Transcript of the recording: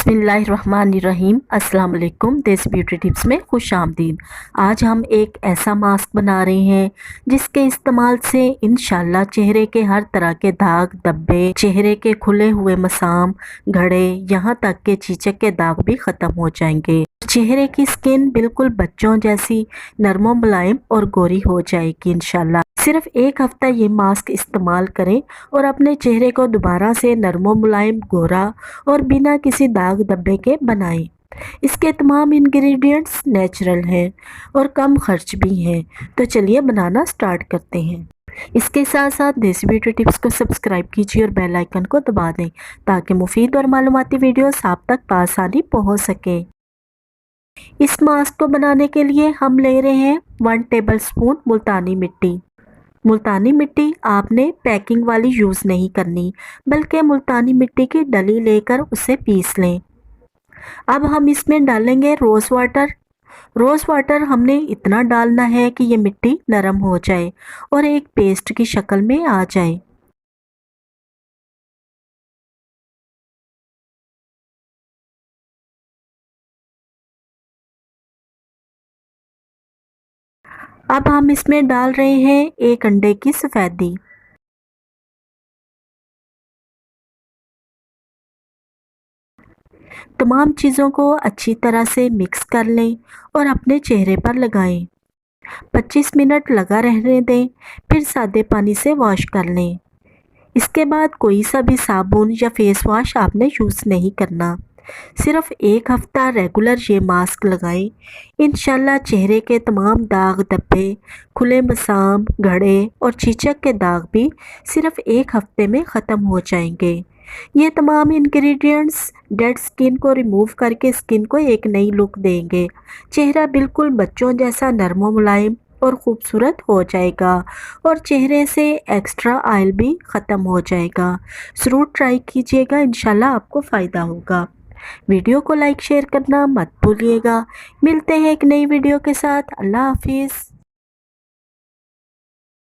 बिस्मिल्लाहिर्रहमानिर्रहीम। अस्सलाम वालेकुम। देसी ब्यूटी टिप्स में खुश आमदीद। आज हम एक ऐसा मास्क बना रहे हैं जिसके इस्तेमाल से इंशाल्लाह चेहरे के हर तरह के दाग धब्बे, चेहरे के खुले हुए मसाम, घड़े, यहाँ तक के चीचक के दाग भी ख़त्म हो जाएंगे। चेहरे की स्किन बिल्कुल बच्चों जैसी नरमो मुलायम और गोरी हो जाएगी इंशाल्लाह। सिर्फ एक हफ्ता ये मास्क इस्तेमाल करें और अपने चेहरे को दोबारा से नरमो मुलायम, गोरा और बिना किसी दाग धब्बे के बनाएं। इसके तमाम इंग्रेडिएंट्स नेचुरल हैं और कम खर्च भी हैं। तो चलिए बनाना स्टार्ट करते हैं। इसके साथ साथ देसी ब्यूटी टिप्स को सब्सक्राइब कीजिए और बेल आइकन को दबा दें ताकि मुफीद और मालूमाती वीडियोस आप तक बआसानी पहुंच सके। इस मास्क को बनाने के लिए हम ले रहे हैं 1 टेबलस्पून मुल्तानी मिट्टी। मुल्तानी मिट्टी आपने पैकिंग वाली यूज़ नहीं करनी, बल्कि मुल्तानी मिट्टी की डली लेकर उसे पीस लें। अब हम इसमें डालेंगे रोज़ वाटर। रोज़ वाटर हमने इतना डालना है कि ये मिट्टी नरम हो जाए और एक पेस्ट की शक्ल में आ जाए। अब हम इसमें डाल रहे हैं 1 अंडे की सफ़ेदी। तमाम चीज़ों को अच्छी तरह से मिक्स कर लें और अपने चेहरे पर लगाएं। 25 मिनट लगा रहने दें, फिर सादे पानी से वॉश कर लें। इसके बाद कोई सा भी साबुन या फेस वॉश आपने यूज़ नहीं करना। सिर्फ एक हफ्ता रेगुलर ये मास्क लगाएं। इंशाल्लाह चेहरे के तमाम दाग धब्बे, खुले मसाम, घड़े और चीचक के दाग भी सिर्फ एक हफ्ते में ख़त्म हो जाएंगे। ये तमाम इंग्रेडिएंट्स डेड स्किन को रिमूव करके स्किन को एक नई लुक देंगे। चेहरा बिल्कुल बच्चों जैसा नरम मुलायम और ख़ूबसूरत हो जाएगा और चेहरे से एक्स्ट्रा ऑयल भी ख़त्म हो जाएगा। ज़रूर ट्राई कीजिएगा, इंशाल्लाह आपको फ़ायदा होगा। वीडियो को लाइक शेयर करना मत भूलिएगा। मिलते हैं एक नई वीडियो के साथ। अल्लाह हाफिज़।